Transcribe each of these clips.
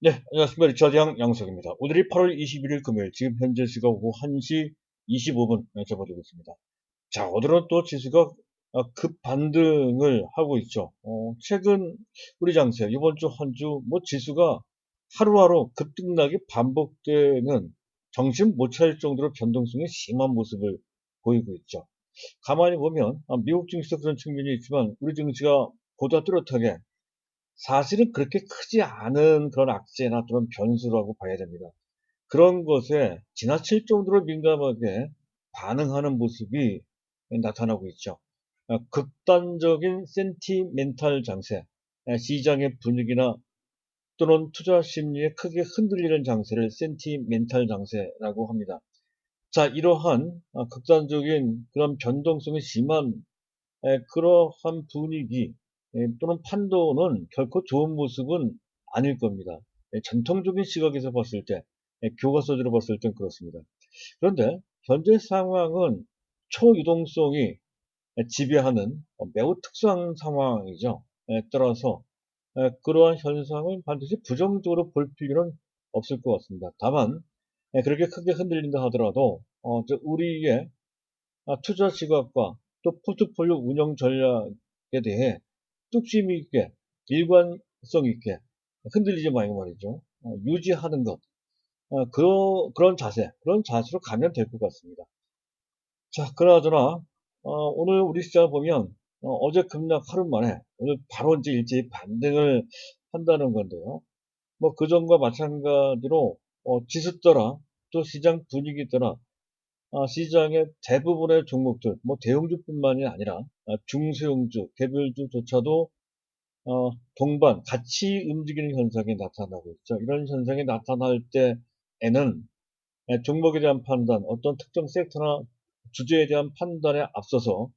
네, 안녕하십니까. 리차드 양석입니다. 오늘이 8월 21일 금요일, 지금 현재 시각 오후 1시 25분 접어들고 있습니다. 자, 오늘은 또 지수가 급반등을 하고 있죠. 최근 우리 장세, 이번 주 한 주, 지수가 하루하루 급등락이 반복되는 정신 못 차릴 정도로 변동성이 심한 모습을 보이고 있죠. 가만히 보면, 미국 증시도 그런 측면이 있지만, 우리 증시가 보다 뚜렷하게 사실은 그렇게 크지 않은 그런 악재나 그런 변수라고 봐야 됩니다. 그런 것에 지나칠 정도로 민감하게 반응하는 모습이 나타나고 있죠. 극단적인 센티멘탈 장세, 시장의 분위기나 또는 투자 심리에 크게 흔들리는 장세를 센티멘탈 장세라고 합니다. 자, 이러한 극단적인 그런 변동성이 심한 그러한 분위기 또는 판도는 결코 좋은 모습은 아닐 겁니다. 전통적인 시각에서 봤을 때, 교과서적으로 봤을 땐 그렇습니다. 그런데 현재 상황은 초유동성이 지배하는 매우 특수한 상황이죠. 따라서 그러한 현상을 반드시 부정적으로 볼 필요는 없을 것 같습니다. 다만 그렇게 크게 흔들린다 하더라도 우리의 투자 시각과 또 포트폴리오 운영 전략에 대해 뚝심 있게, 일관성 있게 흔들리지 말고 말이죠. 유지하는 것. 그런 그런 자세로 가면 될 것 같습니다. 자, 그나저나, 오늘 우리 시장을 보면, 어제 급락 하루 만에, 오늘 바로 이제 일제히 반등을 한다는 건데요. 그전과 마찬가지로, 지수 따라, 또 시장 분위기 따라, 시장의 대부분의 종목들, 대형주뿐만이 아니라 중소형주, 개별주조차도 동반, 같이 움직이는 현상이 나타나고 있죠. 이런 현상이 나타날 때에는 종목에 대한 판단, 어떤 특정 섹터나 주제에 대한 판단에 앞서서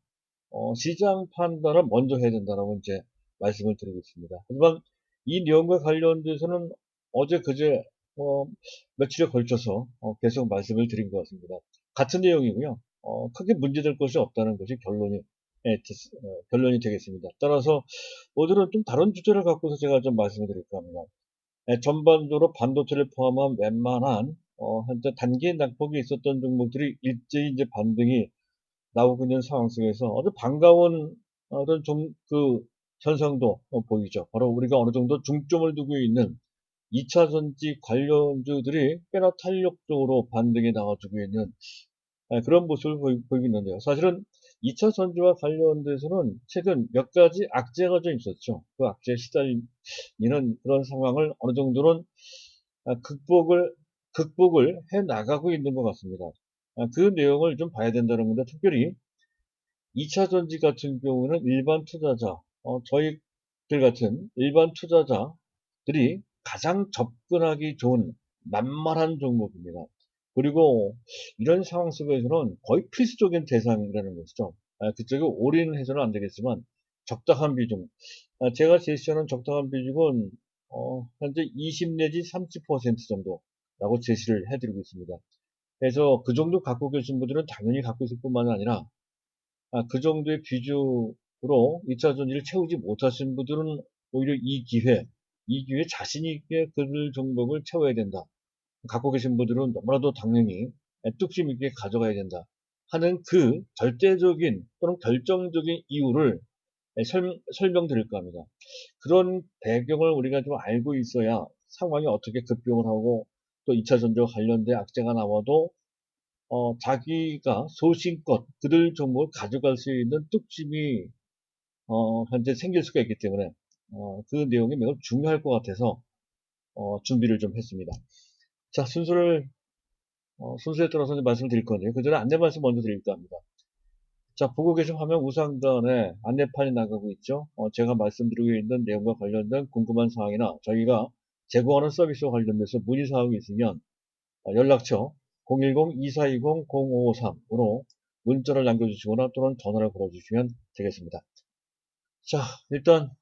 시장 판단을 먼저 해야 된다고 이제 말씀을 드리고 있습니다. 하지만 이 내용과 관련돼서는 어제 그제 며칠에 걸쳐서 계속 말씀을 드린 것 같습니다. 같은 내용이고요. 크게 문제될 것이 없다는 것이 결론이 되겠습니다. 따라서 오늘은 좀 다른 주제를 갖고서 제가 좀 말씀을 드릴까 합니다. 전반적으로 반도체를 포함한 웬만한 현재 단기 낙폭이 있었던 종목들이 일제히 이제 반등이 나오고 있는 상황 속에서 아주 반가운 어떤 그 현상도 보이죠. 바로 우리가 어느 정도 중점을 두고 있는 2차 전지 관련주들이 꽤나 탄력적으로 반등이 나와주고 있는 그런 모습을 보이고 있는데요. 사실은 2차 전지와 관련돼서는 최근 몇 가지 악재가 좀 있었죠. 그 악재에 시달리는 그런 상황을 어느 정도는 아, 극복을 해 나가고 있는 것 같습니다. 그 내용을 좀 봐야 된다는 건데, 특별히 2차 전지 같은 경우는 일반 투자자, 저희들 같은 일반 투자자들이 가장 접근하기 좋은 만만한 종목입니다. 그리고 이런 상황 속에서는 거의 필수적인 대상이라는 것이죠. 그쪽에 올인해서는 안 되겠지만 적당한 비중. 제가 제시하는 적당한 비중은 현재 20 내지 30% 정도라고 제시를 해드리고 있습니다. 그래서 그 정도 갖고 계신 분들은 당연히 갖고 있을 뿐만 아니라 그 정도의 비중으로 2차 전지를 채우지 못하신 분들은 오히려 이 기회 자신 있게 그 종목을 채워야 된다. 갖고 계신 분들은 너무나도 당연히 뚝심 있게 가져가야 된다. 하는 그 절대적인 또는 결정적인 이유를 설명드릴까 합니다. 그런 배경을 우리가 좀 알고 있어야 상황이 어떻게 급변을 하고 또 2차 전지와 관련된 악재가 나와도 자기가 소신껏 그들 종목을 가져갈 수 있는 뚝심이 현재 생길 수가 있기 때문에 그 내용이 매우 중요할 것 같아서 준비를 좀 했습니다. 자, 순서에 따라서 말씀을 드릴 건데요. 그 전에 안내 말씀 먼저 드릴까 합니다. 자, 보고 계신 화면 우상단에 안내판이 나가고 있죠. 제가 말씀드리고 있는 내용과 관련된 궁금한 사항이나 저희가 제공하는 서비스와 관련돼서 문의사항이 있으면 연락처 010-2420-0553으로 문자를 남겨주시거나 또는 전화를 걸어주시면 되겠습니다. 자, 일단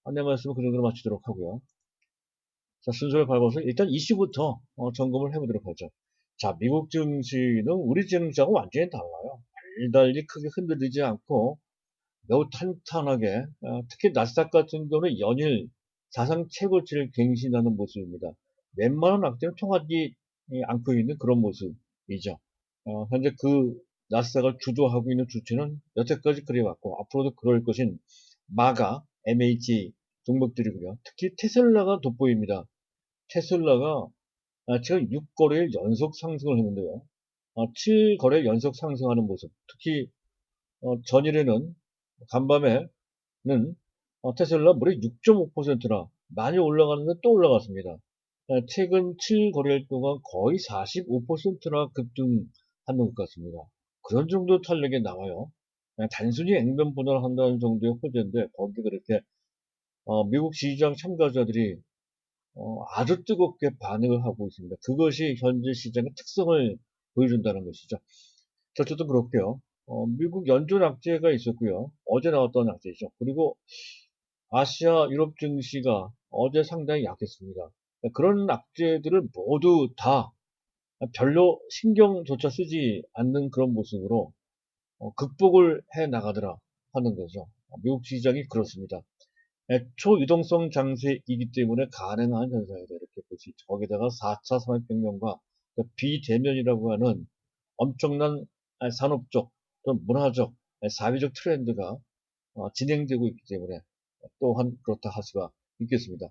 안내 말씀을 그 정도로 마치도록 하고요. 자, 순서를 밟아서 일단 이슈부터 점검을 해보도록 하죠. 자, 미국 증시는 우리 증시하고 완전히 달라요. 달리 크게 흔들리지 않고 매우 탄탄하게, 특히 나스닥 같은 경우는 연일 사상 최고치를 갱신하는 모습입니다. 웬만한 악재는 통하지 않고 있는 그런 모습이죠. 현재 그 나스닥을 주도하고 있는 주체는 여태까지 그래왔고 앞으로도 그럴 것인 마가, MH 종목들이고요. 특히 테슬라가 돋보입니다. 테슬라가 지금 6거래일 연속 상승을 했는데요. 7거래일 연속 상승하는 모습. 특히 전일에는 간밤에는 테슬라 무려 6.5%나 많이 올라가는데 또 올라갔습니다. 최근 7거래일 동안 거의 45%나 급등하는 것 같습니다. 그런 정도 탄력이 나와요. 그냥 단순히 액면 분할을 한다는 정도의 호재인데 거기에 그렇게 미국 시장 참가자들이 아주 뜨겁게 반응을 하고 있습니다. 그것이 현재 시장의 특성을 보여준다는 것이죠. 자, 어쨌든 그렇고요. 미국 연준 악재가 있었고요. 어제 나왔던 악재죠. 그리고 아시아, 유럽 증시가 어제 상당히 약했습니다. 그런 악재들을 모두 다 별로 신경조차 쓰지 않는 그런 모습으로 극복을 해 나가더라 하는 거죠. 미국 시장이 그렇습니다. 초유동성 장세이기 때문에 가능한 현상이다 이렇게 볼 수 있죠. 거기다가 4차 산업혁명과 비대면이라고 하는 엄청난 산업적 또는 문화적 사회적 트렌드가 진행되고 있기 때문에 또한 그렇다 할 수가 있겠습니다.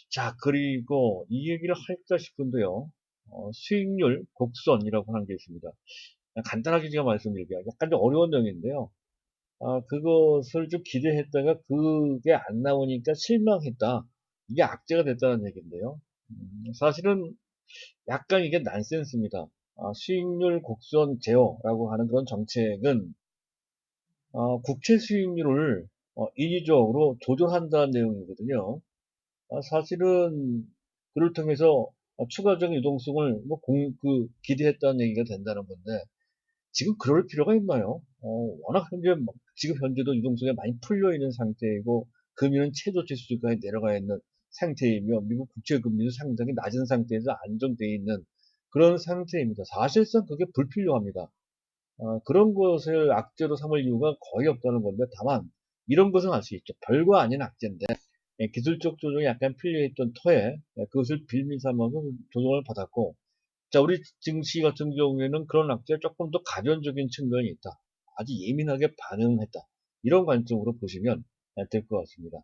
자, 그리고 이 얘기를 할까 싶은데요. 수익률 곡선이라고 하는 게 있습니다. 간단하게 제가 말씀드릴게요. 약간 좀 어려운 내용인데요. 그것을 좀 기대했다가 그게 안 나오니까 실망했다. 이게 악재가 됐다는 얘기인데요. 사실은 약간 이게 난센스입니다. 수익률 곡선 제어라고 하는 그런 정책은 국채 수익률을 인위적으로 조절한다는 내용이거든요. 사실은 그를 통해서 추가적인 유동성을 기대했다는 얘기가 된다는 건데 지금 그럴 필요가 있나요? 워낙 현재 지금 현재도 유동성이 많이 풀려 있는 상태이고 금리는 최저치 수준까지 내려가 있는 상태이며 미국 국채 금리는 상당히 낮은 상태에서 안정되어 있는 그런 상태입니다. 사실상 그게 불필요합니다. 그런 것을 악재로 삼을 이유가 거의 없다는 건데 다만 이런 것은 알 수 있죠. 별거 아닌 악재인데 기술적 조정이 약간 필요했던 터에 그것을 빌미 삼아서 조정을 받았고 자, 우리 증시 같은 경우에는 그런 악재가 조금 더 가변적인 측면이 있다. 아주 예민하게 반응했다. 이런 관점으로 보시면 될 것 같습니다.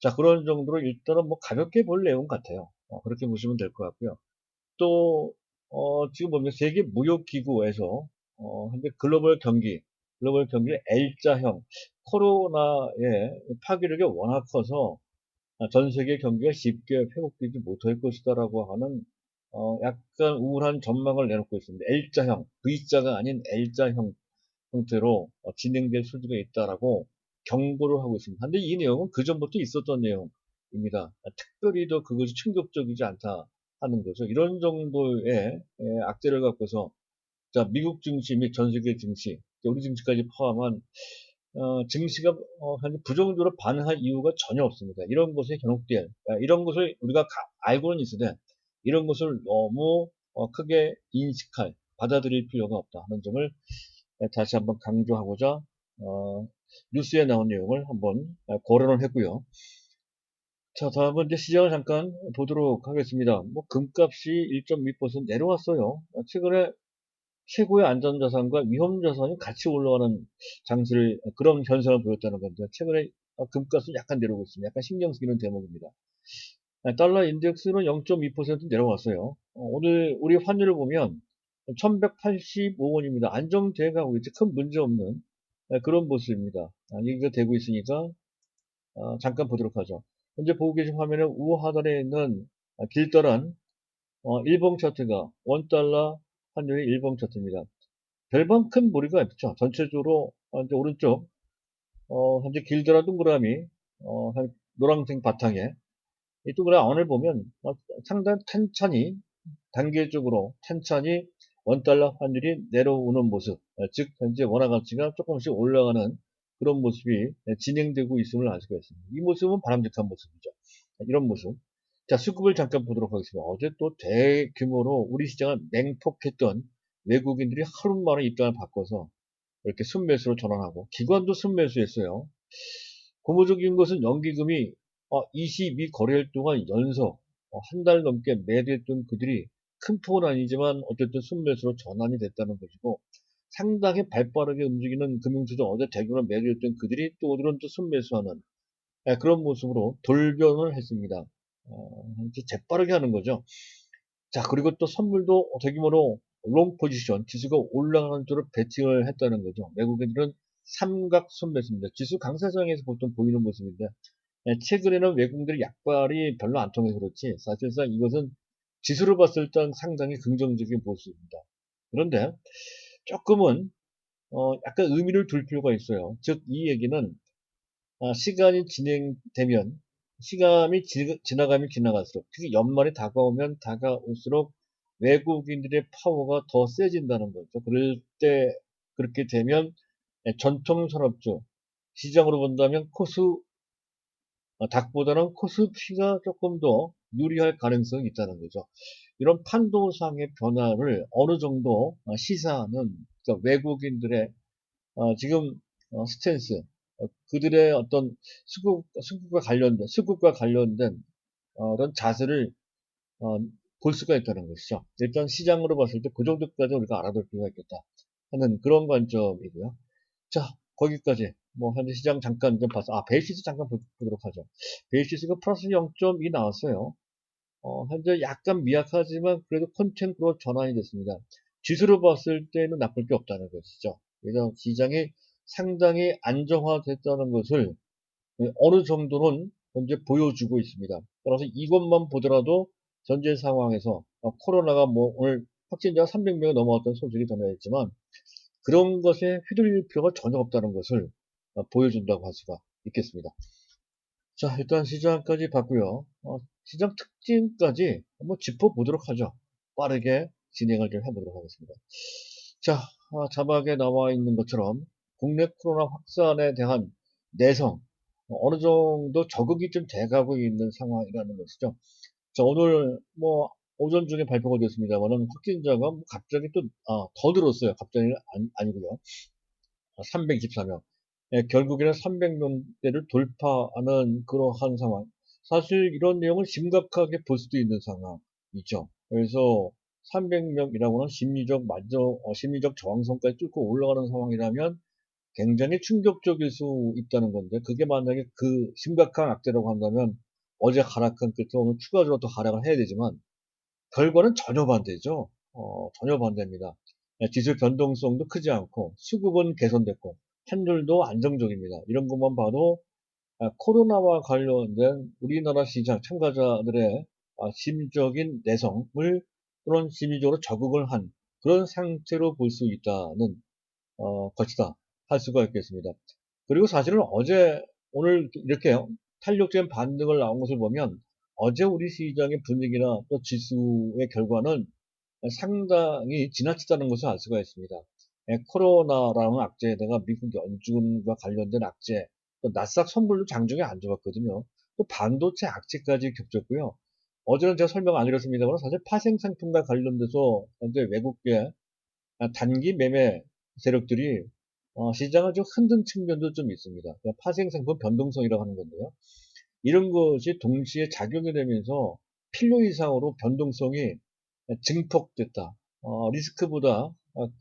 자, 그런 정도로 일단은 뭐 가볍게 볼 내용 같아요. 그렇게 보시면 될 것 같고요. 또, 지금 보면 세계 무역기구에서, 현재 글로벌 경기 L자형, 코로나의 파괴력이 워낙 커서 전 세계 경기가 쉽게 회복되지 못할 것이다라고 하는 약간 우울한 전망을 내놓고 있습니다. L자형, V자가 아닌 L자형 형태로 진행될 수지가 있다라고 경고를 하고 있습니다. 근데 이 내용은 그 전부터 있었던 내용입니다. 특별히 더 그것이 충격적이지 않다 하는 거죠. 이런 정도의 악재를 갖고서 자, 미국 증시 및 전 세계 증시, 우리 증시까지 포함한 증시가 현재 부정적으로 반응할 이유가 전혀 없습니다. 이런 것에 현혹될 이런 것을 우리가 알고는 있으되 이런 것을 너무 크게 받아들일 필요가 없다 하는 점을 다시 한번 강조하고자 뉴스에 나온 내용을 한번 거론을 했고요. 자, 다음은 이제 시장을 잠깐 보도록 하겠습니다. 뭐 금값이 1.2% 내려왔어요. 최근에 최고의 안전자산과 위험자산이 같이 올라가는 그런 현상을 보였다는 건데, 최근에 금값은 약간 내려오고 있습니다. 약간 신경 쓰이는 대목입니다. 달러 인덱스는 0.2% 내려왔어요. 오늘 우리 환율을 보면 1185원입니다. 안정돼 가고 있지 큰 문제 없는 그런 모습입니다. 얘기가 되고 있으니까 잠깐 보도록 하죠. 현재 보고 계신 화면에 우하단에 있는 길다란 일봉 차트가 원달러 환율의 일봉 차트입니다. 별반 큰 무리가 없죠. 전체적으로 이제 오른쪽 현재 길드라 동그라미 노란색 바탕에 이 동그라미 안을 보면 상당히 단계적으로 탄천히 원달러 환율이 내려오는 모습, 즉 현재 원화 가치가 조금씩 올라가는 그런 모습이 진행되고 있음을 알 수가 있습니다. 이 모습은 바람직한 모습이죠. 이런 모습. 자, 수급을 잠깐 보도록 하겠습니다. 어제 또 대규모로 우리 시장을 맹폭했던 외국인들이 하루 만에 입장을 바꿔서 이렇게 순매수로 전환하고 기관도 순매수했어요. 고무적인 것은 연기금이 22 거래일 동안 연속 한 달 넘게 매도했던 그들이 큰 폭은 아니지만 어쨌든 순매수로 전환이 됐다는 것이고, 상당히 발빠르게 움직이는 금융주도 어제 대규모 매도했던 그들이 또 오늘은 또 순매수하는 그런 모습으로 돌변을 했습니다. 이제 재빠르게 하는 거죠. 자, 그리고 또 선물도 대규모로 롱 포지션, 지수가 올라가는 쪽으로 배팅을 했다는 거죠. 외국인들은 삼각 순매수입니다. 지수 강세장에서 보통 보이는 모습인데, 최근에는 외국인들의 약발이 별로 안 통해서 그렇지, 사실상 이것은 지수로 봤을 때 상당히 긍정적인 모습입니다. 그런데 조금은 약간 의미를 둘 필요가 있어요. 즉, 이 얘기는 시간이 진행되면, 시간이 지나가면 지나갈수록, 특히 연말이 다가오면 다가올수록 외국인들의 파워가 더 세진다는 거죠. 그럴 때, 그렇게 되면 전통 산업주, 시장으로 본다면 닭보다는 코스피가 조금 더 유리할 가능성이 있다는 거죠. 이런 판도상의 변화를 어느 정도 시사하는 외국인들의 지금 스탠스, 그들의 어떤 수급과 관련된 그런 자세를 어, 볼 수가 있다는 것이죠. 일단 시장으로 봤을 때 그 정도까지 우리가 알아둘 필요가 있겠다 하는 그런 관점이고요. 자, 거기까지 뭐 현재 시장 잠깐 좀 봐서 베이시스 잠깐 보도록 하죠. 베이시스가 플러스 0.2 나왔어요. 현재 약간 미약하지만 그래도 컨텐츠로 전환이 됐습니다. 지수로 봤을 때는 나쁠 게 없다는 것이죠. 그래서 시장이 상당히 안정화됐다는 것을 어느 정도는 현재 보여주고 있습니다. 따라서 이것만 보더라도 현재 상황에서 코로나가 뭐 오늘 확진자가 300명이 넘어왔던 소식이 전해졌지만 그런 것에 휘둘릴 필요가 전혀 없다는 것을 보여준다고 할 수가 있겠습니다. 자, 일단 시장까지 봤고요. 시장 특징까지 한번 짚어보도록 하죠. 빠르게 진행을 좀 해보도록 하겠습니다. 자, 자막에 나와 있는 것처럼 국내 코로나 확산에 대한 내성, 어느 정도 적응이 좀 돼가고 있는 상황이라는 것이죠. 자, 오늘 뭐 오전 중에 발표가 됐습니다만은 확진자가 뭐 갑자기 또 더 늘었어요. 갑자기 아니고요. 324명. 결국에는 300명대를 돌파하는 그러한 상황. 사실 이런 내용을 심각하게 볼 수도 있는 상황이죠. 그래서 300명이라고는 심리적 저항선까지 뚫고 올라가는 상황이라면 굉장히 충격적일 수 있다는 건데, 그게 만약에 그 심각한 악재라고 한다면 어제 하락한 끝에 오늘 추가적으로 또 하락을 해야 되지만, 결과는 전혀 반대죠. 전혀 반대입니다. 지수 변동성도 크지 않고 수급은 개선됐고 환율도 안정적입니다. 이런 것만 봐도 코로나와 관련된 우리나라 시장 참가자들의 심리적인 내성을 또는 심리적으로 적응을 한 그런 상태로 볼 수 있다는 것이다 할 수가 있겠습니다. 그리고 사실은 오늘 이렇게 탄력적인 반등을 나온 것을 보면 어제 우리 시장의 분위기나 또 지수의 결과는 상당히 지나치다는 것을 알 수가 있습니다. 코로나라는 악재에다가 미국 연준과 관련된 악재, 또 나스닥 선물도 장중에 안 좋았거든요. 또 반도체 악재까지 겹쳤고요. 어제는 제가 설명 안 드렸습니다만 사실 파생 상품과 관련돼서 현재 외국계 단기 매매 세력들이 시장을 좀 흔든 측면도 좀 있습니다. 파생 상품 변동성이라고 하는 건데요. 이런 것이 동시에 작용이 되면서 필요 이상으로 변동성이 증폭됐다.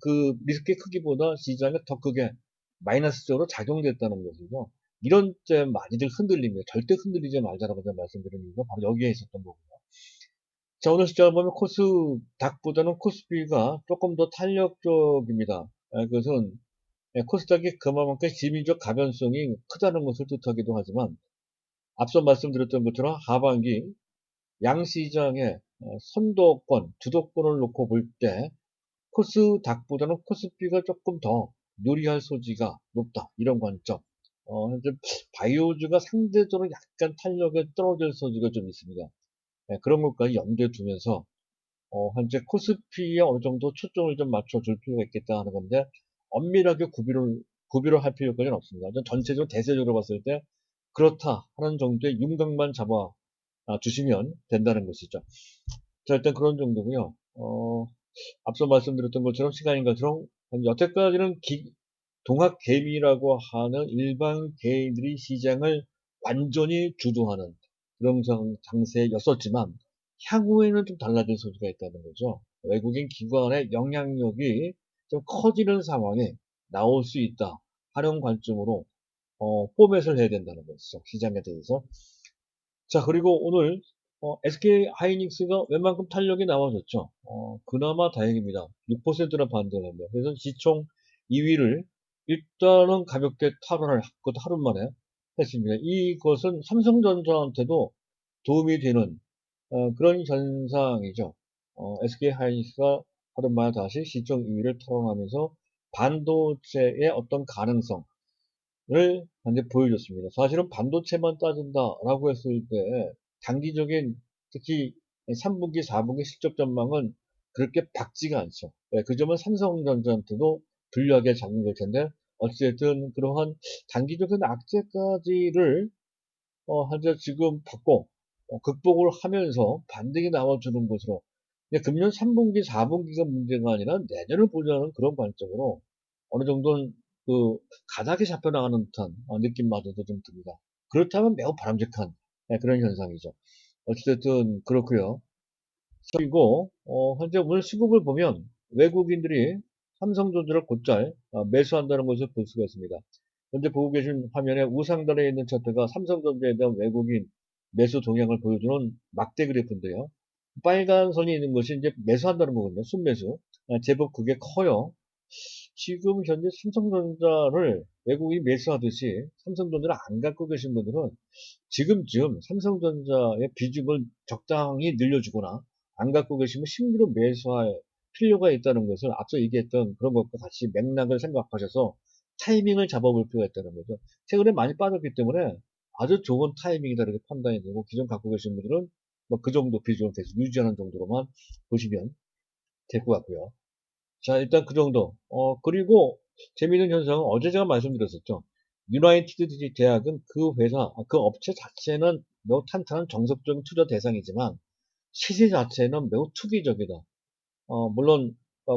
그 리스크의 크기보다 시장에 더 크게 마이너스적으로 작용됐다는 것이죠. 이런 때 많이들 흔들립니다. 절대 흔들리지 말자라고 제가 말씀드리는 이유가 바로 여기에 있었던 거고요. 자, 오늘 숫자를 보면 코스닥보다는 코스피가 조금 더 탄력적입니다. 그것은 코스닥이 그만큼 심리적 가변성이 크다는 것을 뜻하기도 하지만 앞서 말씀드렸던 것처럼 하반기 양시장의 선도권, 주도권을 놓고 볼 때 코스닥보다는 코스피가 조금 더 유리할 소지가 높다. 이런 관점. 현재 바이오주가 상대적으로 약간 탄력에 떨어질 소지가 좀 있습니다. 그런 것까지 염두에 두면서 현재 코스피에 어느 정도 초점을 좀 맞춰줄 필요가 있겠다 하는 건데 엄밀하게 구비를 할 필요까지는 없습니다. 전체적으로 대세적으로 봤을 때 그렇다 하는 정도의 윤곽만 잡아 주시면 된다는 것이죠. 자, 일단 그런 정도고요. 앞서 말씀드렸던 것처럼 시간인 것처럼 여태까지는 동학 개미라고 하는 일반 개인들이 시장을 완전히 주도하는 그런 장세였었지만 향후에는 좀 달라질 소지가 있다는 거죠. 외국인 기관의 영향력이 좀 커지는 상황에 나올 수 있다 하는 관점으로 포맷을 해야 된다는 것이죠. 시장에 대해서. 자, 그리고 오늘 SK 하이닉스가 웬만큼 탄력이 나와줬죠. 그나마 다행입니다. 6%나 반등합니다. 그래서 시총 2위를 일단은 가볍게 탈환을 그것도 하루 만에 했습니다. 이것은 삼성전자한테도 도움이 되는 그런 현상이죠. SK 하이닉스가 하루 만에 다시 시총 2위를 탈환하면서 반도체의 어떤 가능성 을 이제 보여줬습니다. 사실은 반도체만 따진다라고 했을 때 단기적인 특히 3분기, 4분기 실적 전망은 그렇게 밝지가 않죠. 예, 그 점은 삼성전자한테도 불리하게 작용될 텐데 어쨌든 그러한 단기적인 악재까지를 현재 지금 받고 극복을 하면서 반등이 나와주는 것으로 금년 3분기, 4분기가 문제가 아니라 내년을 보자는 그런 관점으로 어느 정도는 그 가닥이 잡혀나가는 듯한 느낌마저도 좀 듭니다. 그렇다면 매우 바람직한 그런 현상이죠. 어찌됐든 그렇고요. 그리고 현재 오늘 시국을 보면 외국인들이 삼성전자를 곧잘 매수한다는 것을 볼 수가 있습니다. 현재 보고 계신 화면에 우상단에 있는 차트가 삼성전자에 대한 외국인 매수 동향을 보여주는 막대 그래프인데요. 빨간 선이 있는 것이 이제 매수한다는 거거든요. 순매수. 제법 그게 커요. 지금 현재 삼성전자를 외국인이 매수하듯이 삼성전자를 안 갖고 계신 분들은 지금쯤 삼성전자의 비중을 적당히 늘려주거나 안 갖고 계시면 신규로 매수할 필요가 있다는 것을 앞서 얘기했던 그런 것과 같이 맥락을 생각하셔서 타이밍을 잡아볼 필요가 있다는 거죠. 최근에 많이 빠졌기 때문에 아주 좋은 타이밍이다 이렇게 판단이 되고 기존 갖고 계신 분들은 뭐 그 정도 비중을 계속 유지하는 정도로만 보시면 될 것 같고요. 자, 일단 그 정도. 그리고 재미있는 현상은 어제 제가 말씀드렸었죠. 유나이티드 대학은 그 회사, 그 업체 자체는 매우 탄탄한 정석적인 투자 대상이지만 시세 자체는 매우 투기적이다. 물론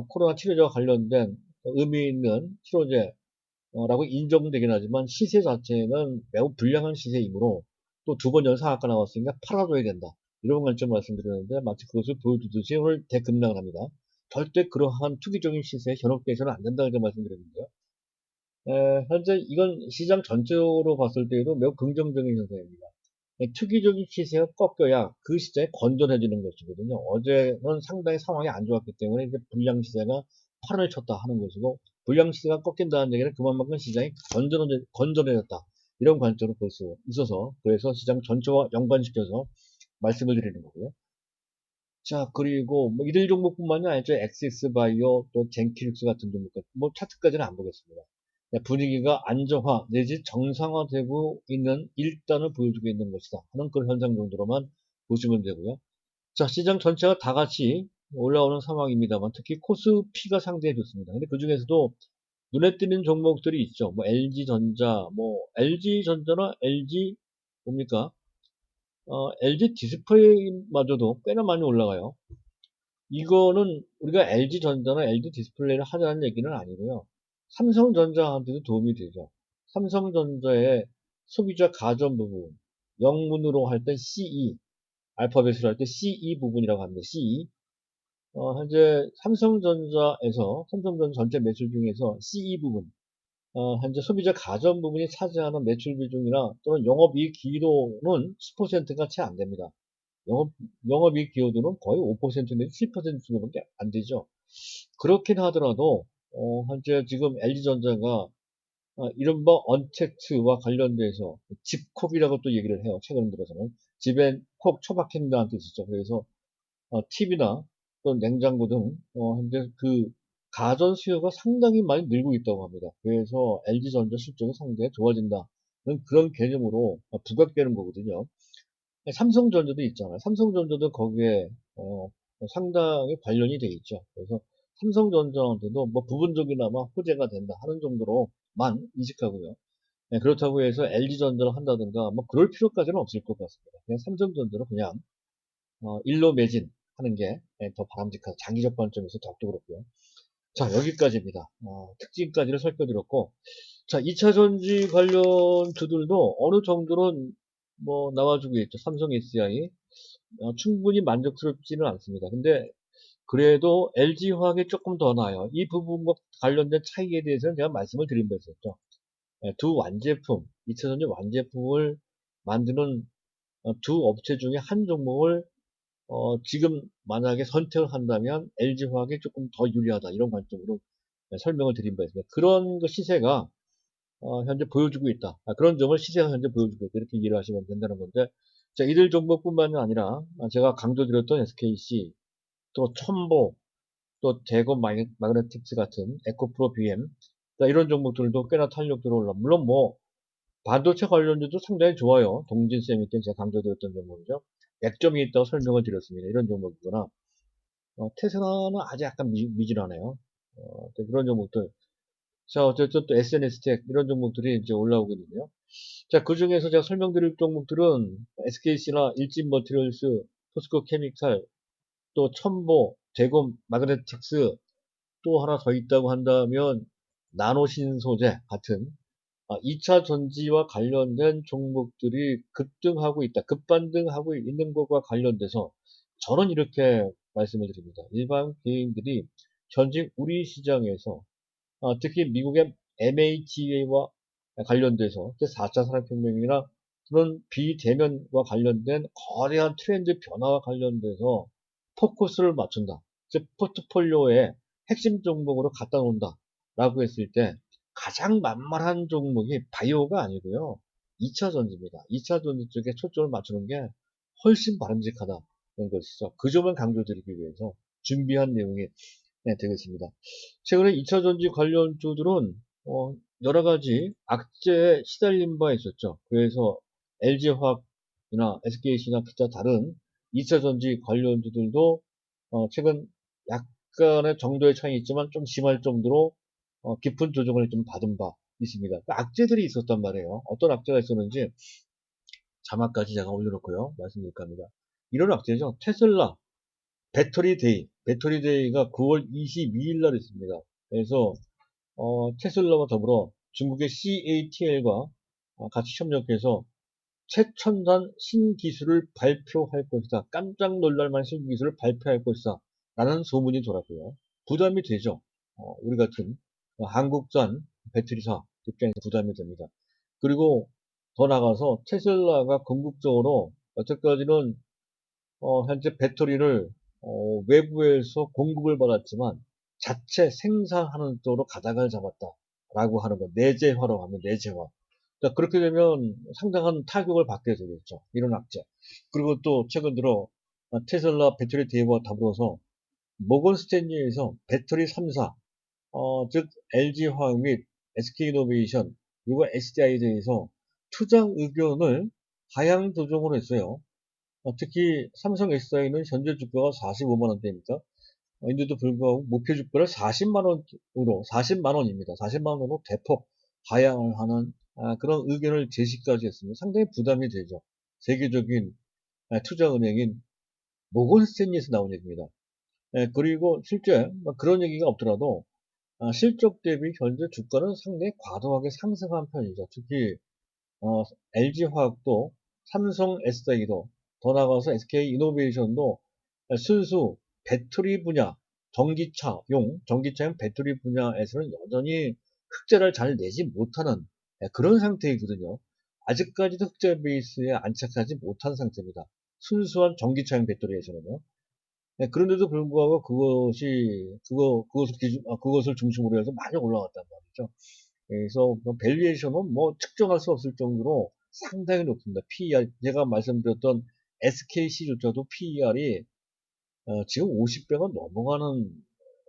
코로나 치료제와 관련된 의미 있는 치료제라고 인정되긴 하지만 시세 자체는 매우 불량한 시세이므로 또 두 번 연상학과 나왔으니까 팔아줘야 된다. 이런 관점 말씀드렸는데 마치 그것을 보여주듯이 오늘 대급락을 합니다. 절대 그러한 투기적인 시세에 현혹돼서는 안 된다고 말씀드렸는데요. 현재 이건 시장 전체적으로 봤을 때에도 매우 긍정적인 현상입니다. 투기적인 시세가 꺾여야 그 시장이 건전해지는 것이거든요. 어제는 상당히 상황이 안 좋았기 때문에 이제 불량 시세가 팔을 쳤다 하는 것이고 불량 시세가 꺾인다는 얘기는 그만큼 시장이 건전해졌다. 이런 관점으로 볼 수 있어서 그래서 시장 전체와 연관시켜서 말씀을 드리는 거고요. 자, 그리고 뭐 일일 종목뿐만이 아니죠. 엑시스바이오 또 젠키룩스 같은 종목들 뭐 차트까지는 안 보겠습니다. 분위기가 안정화 내지 정상화되고 있는 일단을 보여주고 있는 것이다 하는 그런 현상 정도로만 보시면 되고요. 자, 시장 전체가 다 같이 올라오는 상황입니다만 특히 코스피가 상당히 좋습니다. 근데 그 중에서도 눈에 띄는 종목들이 있죠. 뭐 LG전자, 뭐 LG전자나 LG 뭡니까? LG 디스플레이마저도 꽤나 많이 올라가요. 이거는 우리가 LG전자나 LG 디스플레이를 하자는 얘기는 아니고요. 삼성전자한테도 도움이 되죠. 삼성전자의 소비자 가전 부분, 영문으로 할 때 CE, 알파벳으로 할 때 CE 부분이라고 합니다. CE. 현재 삼성전자 전체 매출 중에서 CE 부분, 현재 소비자 가전 부분이 차지하는 매출 비중이나 또는 영업이익 기여도는 10%가 채 안 됩니다. 영업이익 기여도는 거의 5% 내지 7% 정도밖에 안 되죠. 그렇긴 하더라도, 현재 지금 LG전자가 이른바 언택트와 관련돼서 집콕이라고 또 얘기를 해요. 최근 들어서는. 집에 콕 처박힌다는 뜻이죠. 그래서 TV나 또 냉장고 등 현재 그 가전 수요가 상당히 많이 늘고 있다고 합니다. 그래서 LG전자 실적이 상당히 좋아진다는 그런 개념으로 부각되는 거거든요. 삼성전자도 있잖아요. 삼성전자도 거기에 상당히 관련이 돼 있죠. 그래서 삼성전자한테도 뭐 부분적이나마 호재가 된다 하는 정도로만 인식하고요. 그렇다고 해서 LG전자를 한다든가 뭐 그럴 필요까지는 없을 것 같습니다. 그냥 삼성전자로 그냥 일로 매진하는 게 더 바람직하다. 장기적 관점에서 더욱더 그렇고요. 자, 여기까지입니다. 특징까지를 살펴드렸고, 자, 2차전지 관련 주들도 어느 정도는 뭐 나와주고 있죠. 삼성 SDI. 충분히 만족스럽지는 않습니다. 근데 그래도 LG화학이 조금 더 나아요. 이 부분과 관련된 차이에 대해서는 제가 말씀을 드린 바 있었죠. 두 완제품, 2차전지 완제품을 만드는 두 업체 중에 한 종목을 지금 만약에 선택을 한다면 LG화학이 조금 더 유리하다, 이런 관점으로 설명을 드린 바 있습니다. 그런 그 시세가 현재 보여주고 있다. 그런 점을 시세가 현재 보여주고 있다, 이렇게 이해를 하시면 된다는 건데, 자, 이들 종목뿐만이 아니라 제가 강조드렸던 SKC, 또 첨보, 또 대검 마그네틱스 같은 에코프로 BM, 이런 종목들도 꽤나 탄력 들어올라. 물론 뭐 반도체 관련주도 상당히 좋아요. 동진쌤이 때 제가 강조드렸던 종목이죠. 약점이 있다고 설명을 드렸습니다. 이런 종목이구나. 테슬라는 아직 약간 미진하네요. 그런 종목들. 자, 어쨌든 또 SNS텍 이런 종목들이 이제 올라오고 있는데요. 자, 그 중에서 제가 설명드릴 종목들은 SKC나 일진머티리얼스, 포스코 케미칼, 또 첨보, 대검 마그네틱스, 또 하나 더 있다고 한다면 나노신소재 같은 2차 전지와 관련된 종목들이 급등하고 있다, 급반등하고 있는 것과 관련돼서 저는 이렇게 말씀을 드립니다. 일반 개인들이 현재 우리 시장에서 특히 미국의 MHA와 관련돼서 4차 산업혁명이나 그런 비대면과 관련된 거대한 트렌드 변화와 관련돼서 포커스를 맞춘다, 즉 포트폴리오에 핵심 종목으로 갖다 놓는다 라고 했을 때 가장 만만한 종목이 바이오가 아니고요, 2차 전지입니다. 2차 전지 쪽에 초점을 맞추는 게 훨씬 바람직하다는 것이죠. 그 점을 강조드리기 위해서 준비한 내용이 되겠습니다. 최근에 2차 전지 관련주들은 여러 가지 악재에 시달린 바 있었죠. 그래서 LG화학이나 SKC나 기타 다른 2차 전지 관련주들도 최근 약간의 정도의 차이 있지만 좀 심할 정도로 깊은 조정을 좀 받은 바 있습니다. 악재들이 있었단 말이에요. 어떤 악재가 있었는지 자막까지 제가 올려놓고요, 말씀드릴까 합니다. 이런 악재죠. 테슬라 배터리데이가 9월 22일 날 있습니다. 그래서 테슬라와 더불어 중국의 CATL과 같이 협력해서 최첨단 신기술을 발표할 것이다. 깜짝 놀랄만한 신기술을 발표할 것이다. 라는 소문이 돌았고요. 부담이 되죠. 우리 같은 한국산 배터리사 입장에서 부담이 됩니다. 그리고 더 나가서 테슬라가 궁극적으로 여태까지는 현재 배터리를 외부에서 공급을 받았지만 자체 생산하는 쪽으로 가닥을 잡았다라고 하는 것, 내재화라고 하면 내재화. 자, 그렇게 되면 상당한 타격을 받게 되겠죠. 이런 악재. 그리고 또 최근 들어 테슬라 배터리 대회와 더불어서 모건 스탠리에서 배터리 3사, 즉 LG화학 및 SK이노베이션 그리고 SDI에서 투자 의견을 하향 조정을 했어요. 특히 삼성 S사에는 현재 주가가 45만 원대입니다. 인데도 불구하고 목표 주가를 40만 원입니다. 40만 원으로 대폭 하향을 하는 그런 의견을 제시까지 했습니다. 상당히 부담이 되죠. 세계적인 투자은행인 모건 스탠리에서 나온 얘기입니다. 그리고 실제 그런 얘기가 없더라도 실적 대비 현재 주가는 상당히 과도하게 상승한 편이죠. 특히 LG화학도 삼성 S사도 더 나아가서 SK이노베이션도 순수 배터리 분야, 전기차용 배터리 분야에서는 여전히 흑자를 잘 내지 못하는 그런 상태이거든요. 아직까지도 흑자 베이스에 안착하지 못한 상태입니다. 순수한 전기차용 배터리에서는요. 그런데도 불구하고 그것을 중심으로 해서 많이 올라갔단 말이죠. 그래서 밸류에이션은 뭐 측정할 수 없을 정도로 상당히 높습니다. PER, 제가 말씀드렸던 SKC조차도 PER이 지금 50배가 넘어가는,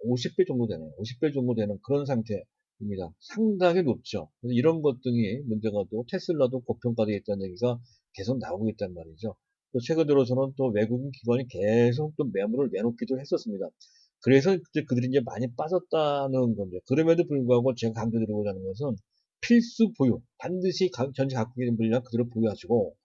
50배 정도 되네요. 50배 정도 되는 그런 상태입니다. 상당히 높죠. 그래서 이런 것 등이 문제가 또 테슬라도 고평가되어 있다는 얘기가 계속 나오고 있단 말이죠. 또 최근 들어서는 또 외국인 기관이 계속 또 매물을 내놓기도 했었습니다. 그래서 그들이 이제 많이 빠졌다는 건데, 그럼에도 불구하고 제가 강조드리고자 하는 것은 필수 보유, 반드시 현재 갖고 계신 물량 그대로 보유하시고,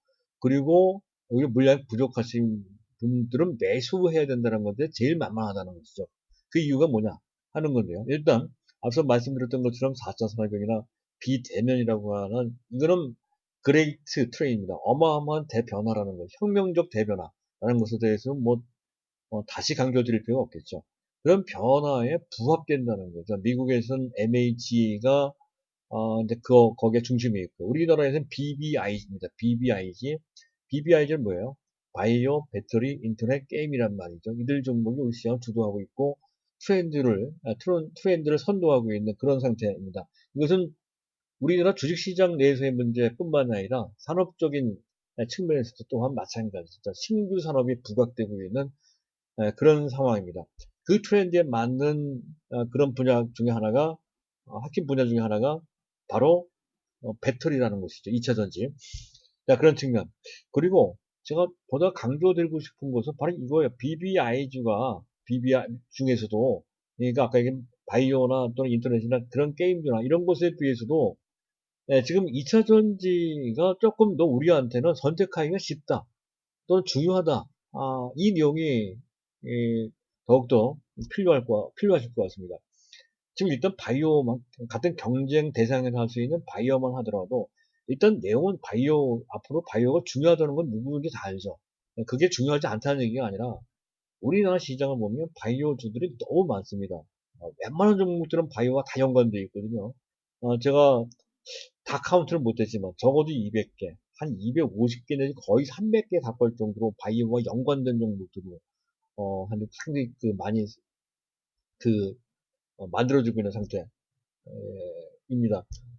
그리고 오히려 물량이 부족하신 분들은 매수해야 된다는 건데 제일 만만하다는 것이죠. 그 이유가 뭐냐 하는 건데요. 일단 앞서 말씀드렸던 것처럼 4차 산업혁명이나 비대면이라고 하는, 이거는 그레이트 트레인입니다. 어마어마한 대변화라는 거죠. 혁명적 대변화. 라는 것에 대해서는 뭐 다시 강조드릴 필요가 없겠죠. 그런 변화에 부합된다는 거죠. 미국에서는 MHA가 이제 거기에 중심이 있고, 우리나라에서는 BBIG입니다. BBIG. BBIG는 뭐예요? 바이오, 배터리, 인터넷, 게임이란 말이죠. 이들 종목이 우리 시장을 주도하고 있고, 트렌드를 선도하고 있는 그런 상태입니다. 이것은 우리나라 주식시장 내에서의 문제뿐만 아니라 산업적인 측면에서도 또한 마찬가지죠. 신규 산업이 부각되고 있는 그런 상황입니다. 그 트렌드에 맞는 그런 분야 중에 하나가 핵심 분야 중에 하나가 바로 배터리라는 것이죠. 2차 전지. 자, 그런 측면. 그리고 제가 보다 강조드리고 싶은 것은 바로 이거예요. BBI주가 BBI 중에서도 그러니까 아까 얘기한 바이오나 또는 인터넷이나 그런 게임주나 이런 것에 비해서도 지금 2차 전지가 조금 더 우리한테는 선택하기가 쉽다 또는 중요하다. 이 내용이 더욱더 필요하실 것 같습니다. 지금 일단 바이오만, 같은 경쟁 대상을 할 수 있는 바이오만 하더라도, 일단 내용은 앞으로 바이오가 중요하다는 건 누구든지 다 알죠. 그게 중요하지 않다는 얘기가 아니라, 우리나라 시장을 보면 바이오주들이 너무 많습니다. 웬만한 종목들은 바이오와 다 연관되어 있거든요. 제가 다 카운트를 못했지만, 적어도 200개, 한 250개 내지 거의 300개 가까울 정도로 바이오와 연관된 종목들이, 상당히 많이, 그, 만들어지고 있는 상태입니다.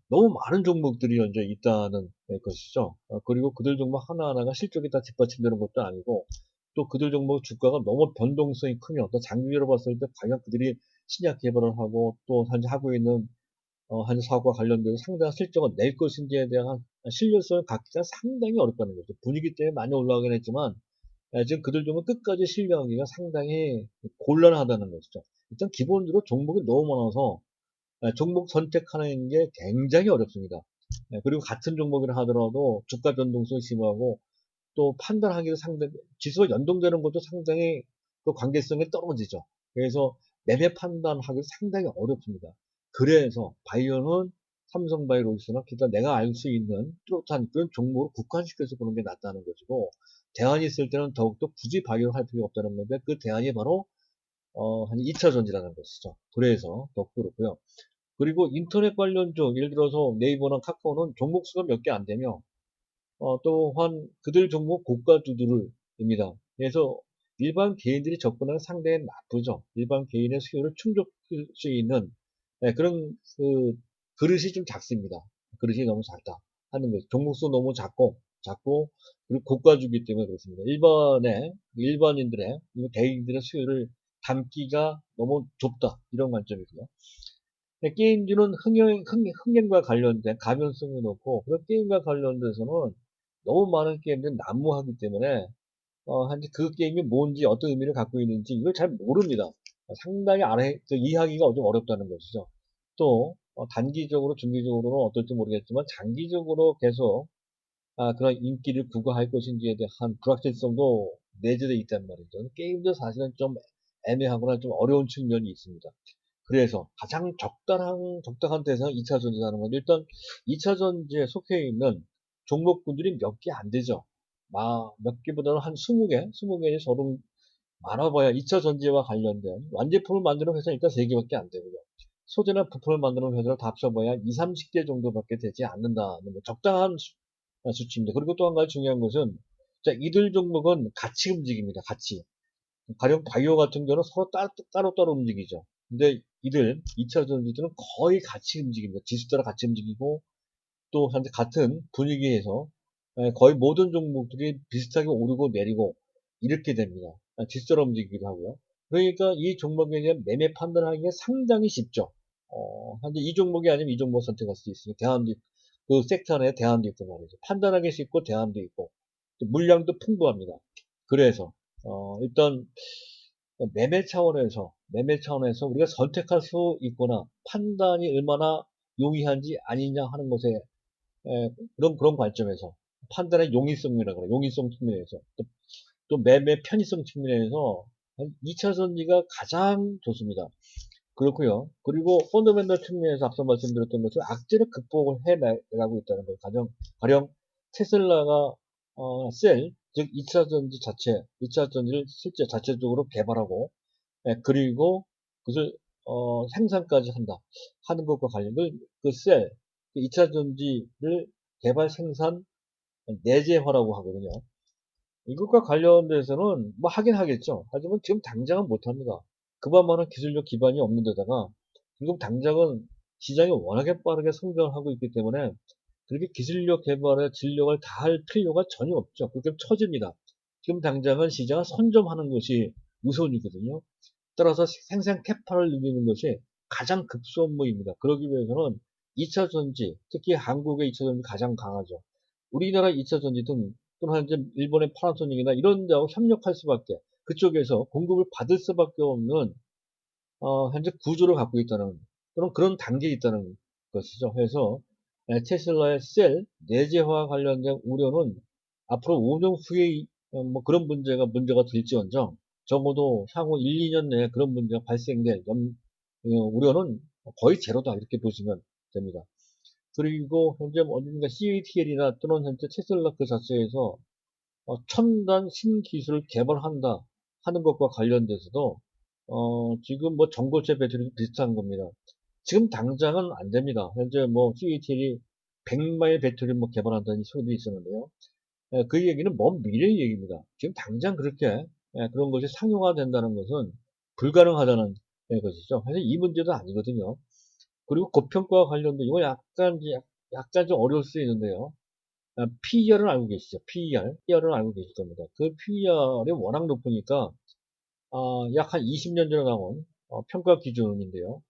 너무 많은 종목들이 현재 있다는 것이죠. 그리고 그들 종목 하나하나가 실적이 다 뒷받침되는 것도 아니고, 또 그들 종목 주가가 너무 변동성이 크면, 또 장기적으로 봤을 때 과연 그들이 신약 개발을 하고, 또 현재 하고 있는 한 사업과 관련돼서 상당한 실적을 낼 것인지에 대한 신뢰성을 갖기가 상당히 어렵다는 거죠. 분위기 때문에 많이 올라가긴 했지만, 지금 그들 종목 끝까지 신뢰하기가 상당히 곤란하다는 것이죠. 일단 기본적으로 종목이 너무 많아서 종목 선택하는 게 굉장히 어렵습니다. 그리고 같은 종목이라 하더라도 주가 변동성이 심하고 또 판단하기도 상당히 지수와 연동되는 것도 상당히 그 관계성이 떨어지죠. 그래서 매매 판단하기 상당히 어렵습니다. 그래서 바이오는 삼성바이오로직스나 기타 내가 알 수 있는 뚜렷한 그런 종목을 국한시켜서 보는 게 낫다는 것이고, 대안이 있을 때는 더욱더 굳이 바이오를 할 필요가 없다는 건데, 그 대안이 바로 한 2차 전지라는 것이죠. 그래서 더 그렇고요. 그리고 인터넷 관련주, 예를 들어서 네이버나 카카오는 종목 수가 몇 개 안 되며, 또한 그들 종목 고가주들입니다. 그래서 일반 개인들이 접근하는 상당히 나쁘죠. 일반 개인의 수요를 충족할 수 있는 그런 그릇이 좀 작습니다. 그릇이 너무 작다 하는 거죠. 종목수 너무 작고 그리고 고가주기 때문에 그렇습니다. 일반인들의 대인들의 수요를 담기가 너무 좁다 이런 관점이고요. 게임주는 흥행과 관련된 가변성이 높고, 그런 게임과 관련돼서는 너무 많은 게임들이 난무하기 때문에, 현재 그 게임이 뭔지, 어떤 의미를 갖고 있는지, 이걸 잘 모릅니다. 상당히 이해하기가 좀 어렵다는 것이죠. 또, 단기적으로, 중기적으로는 어떨지 모르겠지만, 장기적으로 계속, 그런 인기를 구가할 것인지에 대한 불확실성도 내재되어 있단 말이죠. 게임도 사실은 좀 애매하거나 좀 어려운 측면이 있습니다. 그래서 가장 적당한 대상은 2차 전지라는 건데, 일단 2차 전지에 속해 있는 종목군들이 몇 개 안 되죠. 몇 개보다는 한 20개, 20개에 서로 많아봐야 2차 전지와 관련된 완제품을 만드는 회사는 일단 3개밖에 안 되고요. 소재나 부품을 만드는 회사를 다 합쳐봐야 2, 30개 정도밖에 되지 않는다는 적당한 수치입니다. 그리고 또 한 가지 중요한 것은, 자, 이들 종목은 같이 움직입니다. 같이. 가령 바이오 같은 경우는 서로 따로따로 움직이죠. 근데 이들 2차 전지들은 거의 같이 움직입니다. 지수 따라 같이 움직이고, 또 현재 같은 분위기에서 거의 모든 종목들이 비슷하게 오르고 내리고 이렇게 됩니다. 지수 따라 움직이기도 하고요. 그러니까 이 종목에 대한 매매 판단하기가 상당히 쉽죠. 현재 이 종목이 아니면 이 종목 선택할 수 있으니 그 섹터 안에 대안도 있고 말이죠. 판단하기 쉽고 대안도 있고 또 물량도 풍부합니다. 그래서 일단 매매 차원에서 우리가 선택할 수 있거나 판단이 얼마나 용이한지 아니냐 하는 것에 그런 관점에서 판단의 용이성이라 그래. 용이성 측면에서 또 매매 편의성 측면에서 2차 전지가 가장 좋습니다. 그렇고요. 그리고 펀더멘털 측면에서 앞서 말씀드렸던 것처럼 악재를 극복을 해나가고 있다는 거예요. 가령 테슬라가 셀, 즉 2차 전지 자체, 2차 전지를 실제 자체적으로 개발하고, 그리고 그것을 생산까지 한다 하는 것과 관련된 그 셀, 그 2차 전지를 개발 생산 내재화라고 하거든요. 이것과 관련돼서는 뭐 하긴 하겠죠. 하지만 지금 당장은 못합니다. 그만한 기술력 기반이 없는 데다가 지금 당장은 시장이 워낙에 빠르게 성장을 하고 있기 때문에 그렇게 기술력 개발에 진력을 다할 필요가 전혀 없죠. 그렇게 처집니다. 지금 당장은 시장을 선점하는 것이 우선이거든요. 따라서 생산 캐파를 늘리는 것이 가장 급선무입니다. 그러기 위해서는 2차 전지, 특히 한국의 2차 전지 가장 강하죠. 우리나라 2차 전지 등 또는 이제 일본의 파나소닉이나 이런 데하고 협력할 수밖에, 그쪽에서 공급을 받을 수밖에 없는 현재 구조를 갖고 있다는 또는 그런 단계에 있다는 것이죠. 그래서 테슬라의 셀 내재화 관련된 우려는 앞으로 5년 후에 뭐 그런 문제가 될지언정 적어도 향후 1, 2년 내에 그런 문제가 발생될 우려는 거의 제로다 이렇게 보시면 됩니다. 그리고 현재 어딘가 CATL이나 또는 현재 테슬라 그 자체에서 첨단 신기술을 개발한다 하는 것과 관련돼서도 지금 뭐 전고체 배터리도 비슷한 겁니다. 지금 당장은 안 됩니다. 현재 뭐 CATL이 100마일 배터리 뭐 개발한다는 소리도 있었는데요. 그 얘기는 먼 미래의 얘기입니다. 지금 당장 그렇게 그런 것이 상용화된다는 것은 불가능하다는 것이죠. 그래서 이 문제도 아니거든요. 그리고 고평가와 관련된 이거 약간 좀 어려울 수 있는데요. PER을 알고 계시죠? PER을 알고 계실 겁니다. 그 PER이 워낙 높으니까 약 한 20년 전에 나온 평가 기준인데요.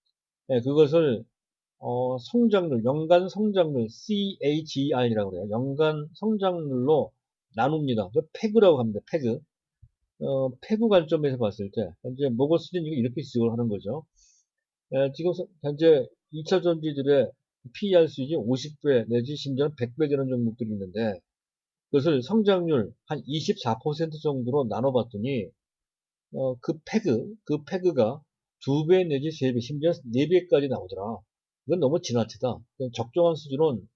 그것을 성장률, 연간 성장률 CAGR이라고 그래요. 연간 성장률로 나눕니다. 그 페그라고 합니다. 페그. 페그 관점에서 봤을 때 현재 모거스는 이렇게 지적을 하는 거죠. 지금 현재 2차 전지들의 PER 수익이 50배 내지 심지어는 100배 되는 종목들이 있는데 그것을 성장률 한 24% 정도로 나눠봤더니 그 페그가 2배 내지 3배, 심지어 4배까지 나오더라. 이건 너무 지나치다. 적정한 수준은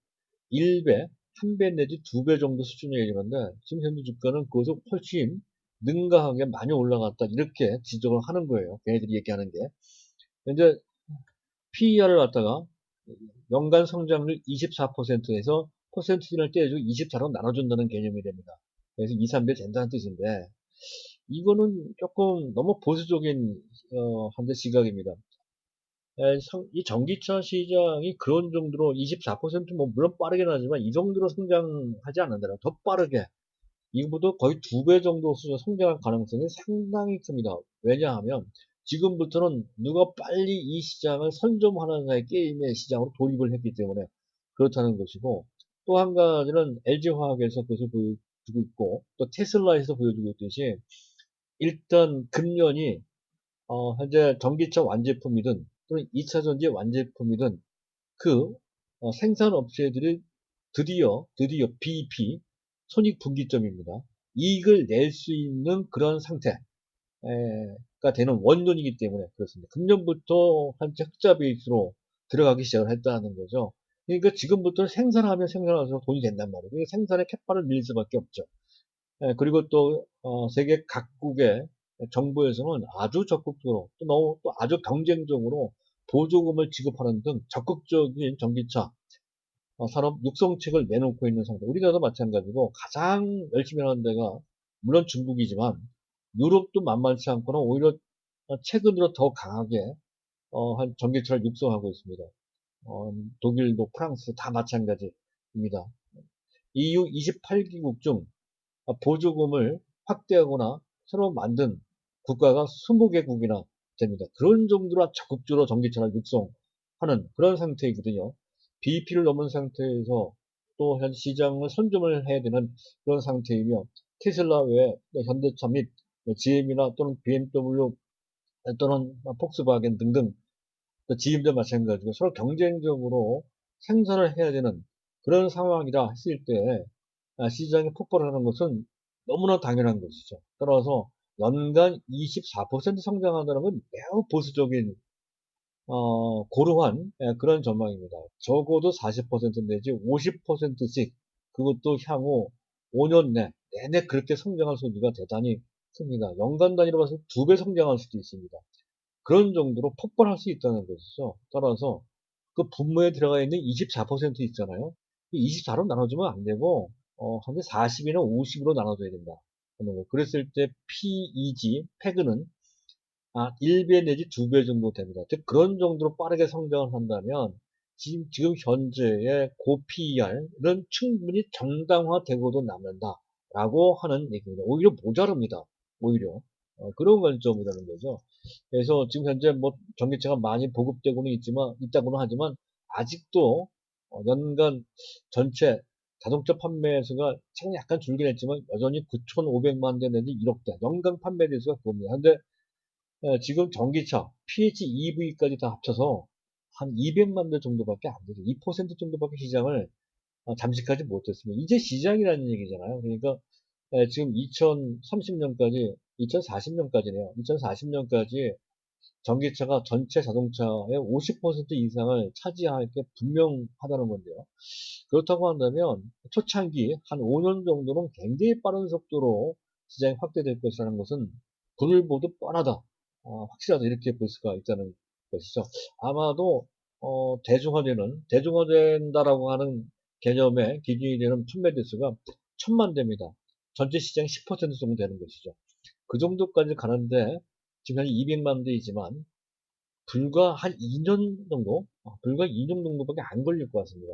1배, 1배 내지 2배 정도 수준이어야 되는데 지금 현재 주가는 그것을 훨씬 능가하게 많이 올라갔다. 이렇게 지적을 하는 거예요. 걔네들이 얘기하는 게. 현재 PER을 갖다가 연간 성장률 24%에서 퍼센티지를 떼어주고 24로 나눠준다는 개념이 됩니다. 그래서 2, 3배 된다는 뜻인데 이거는 조금 너무 보수적인 한대 시각입니다. 이 전기차 시장이 그런 정도로 24%뭐 물론 빠르긴 하지만 이 정도로 성장하지 않는다면 더 빠르게 이거보다 거의 2배 정도 수준 성장할 가능성이 상당히 큽니다. 왜냐하면 지금부터는 누가 빨리 이 시장을 선점하느냐의 게임의 시장으로 돌입을 했기 때문에 그렇다는 것이고 또 한 가지는 LG화학에서 그것을 보여주고 있고 또 테슬라에서 보여주고 있듯이 일단 금년이 현재 전기차 완제품이든 또는 2차 전지 완제품이든 그 생산업체들이 드디어 BEP 손익분기점입니다. 이익을 낼 수 있는 그런 상태가 되는 원론이기 때문에 그렇습니다. 금년부터 한채 흑자 베이스로 들어가기 시작을 했다는 거죠. 그러니까 지금부터 생산할수록 돈이 된단 말이에요. 그러니까 생산의 캐파를 밀 수밖에 없죠. 그리고 또 세계 각국의 정부에서는 아주 적극적으로 또 아주 경쟁적으로 보조금을 지급하는 등 적극적인 전기차 산업 육성책을 내놓고 있는 상태. 우리나라도 마찬가지고 가장 열심히 하는 데가 물론 중국이지만 유럽도 만만치 않거나 오히려 최근으로 더 강하게 한 전기차를 육성하고 있습니다. 독일도 프랑스 다 마찬가지입니다. EU 28개국 중 보조금을 확대하거나 새로 만든 국가가 20개국이나 됩니다. 그런 정도로 적극적으로 전기차를 육성하는 그런 상태이거든요. BEP를 넘은 상태에서 또 현 시장을 선점을 해야 되는 그런 상태이며 테슬라 외에 현대차 및 GM이나 또는 BMW 또는 폭스바겐 등등 GM도 마찬가지고 서로 경쟁적으로 생산을 해야 되는 그런 상황이라 했을 때 시장이 폭발하는 것은 너무나 당연한 것이죠. 따라서 연간 24% 성장한다는 건 매우 보수적인 고루한 그런 전망입니다. 적어도 40% 내지 50%씩 그것도 향후 5년 내내 그렇게 성장할 소지가 대단히 큽니다. 연간 단위로 봐서 2배 성장할 수도 있습니다. 그런 정도로 폭발할 수 있다는 것이죠. 따라서 그 분모에 들어가 있는 24% 있잖아요. 24로 나눠주면 안 되고 한 40이나 50으로 나눠줘야 된다. 그랬을 때 PEG, 패그는 1배 내지 2배 정도 됩니다. 즉 그런 정도로 빠르게 성장을 한다면 지금 현재의 고 PER은 충분히 정당화되고도 남는다라고 하는 얘기입니다. 오히려 모자릅니다. 오히려 그런 관점이라는 거죠. 그래서 지금 현재 뭐 전기차가 많이 보급되고는 있다고는 하지만 아직도 연간 전체 자동차 판매 수가 최근 약간 줄긴 했지만 여전히 9,500만 대 내지 1억 대 연간 판매 대수가 그겁니다. 근데 지금 전기차, PHEV까지 다 합쳐서 한 200만 대 정도밖에 안 되죠. 2% 정도밖에 시장을 잠식하지 못했습니다. 이제 시장이라는 얘기잖아요. 그러니까 지금 2030년까지, 2040년까지네요. 2040년까지 전기차가 전체 자동차의 50% 이상을 차지할 게 분명하다는 건데요. 그렇다고 한다면 초창기 한 5년 정도는 굉장히 빠른 속도로 시장이 확대될 것이라는 것은 불을 보듯 뻔하다. 확실하다. 이렇게 볼 수가 있다는 것이죠. 아마도 대중화된다라고 하는 개념의 기준이 되는 판매 대수가 1,000만 대입니다. 전체 시장 10% 정도 되는 것이죠. 그 정도까지 가는데 지금 한 200만 대이지만 불과 한 2년 정도, 불과 2년 정도밖에 안 걸릴 것 같습니다.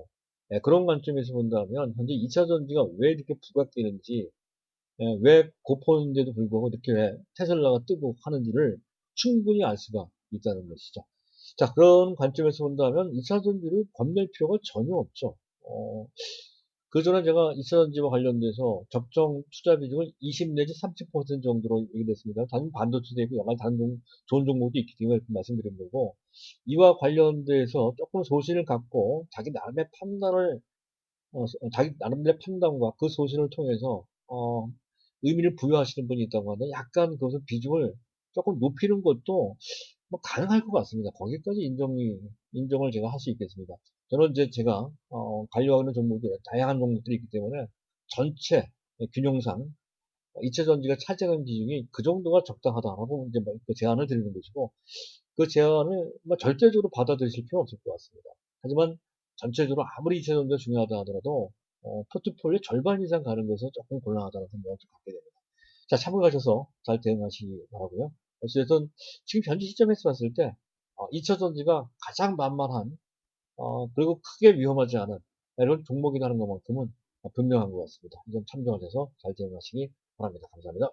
그런 관점에서 본다면 현재 2차 전지가 왜 이렇게 부각되는지, 왜 고포인데도 불구하고 이렇게 왜 테슬라가 뜨고 하는지를 충분히 알 수가 있다는 것이죠. 자, 그런 관점에서 본다면 2차 전지를 건넬 필요가 전혀 없죠. 그전에 제가 2차 전지와 관련돼서 적정 투자 비중을 20 내지 30% 정도로 얘기했습니다. 다른 반도체도 있고 여러 가지 다른 좋은 종목도 있기 때문에 이렇게 말씀드린 거고, 이와 관련돼서 조금 소신을 갖고 자기 나름대로 판단과 그 소신을 통해서 의미를 부여하시는 분이 있다고 하면 약간 그것을 비중을 조금 높이는 것도 뭐 가능할 것 같습니다. 거기까지 인정을 제가 할 수 있겠습니다. 저는 이제 제가 관여하는 종목들이 다양한 종목들이 있기 때문에 전체 균형상 2차 전지가 차지하는 비중이 그 정도가 적당하다라고 이제 그 제안을 드리는 것이고, 그 제안을 뭐 절대적으로 받아들이실 필요는 없을 것 같습니다. 하지만 전체적으로 아무리 2차 전지가 중요하다 하더라도 포트폴리오 절반 이상 가는 것은 조금 곤란하다는 생각을 좀 갖게 됩니다. 자, 참고하셔서 잘 대응하시기 바라고요. 어쨌든 지금 현재 시점에서 봤을 때 2차 전지가 가장 만만한 그리고 크게 위험하지 않은 이런 종목이라는 것만큼은 분명한 것 같습니다. 이 점 참조하셔서 잘 대응하시기 바랍니다. 감사합니다.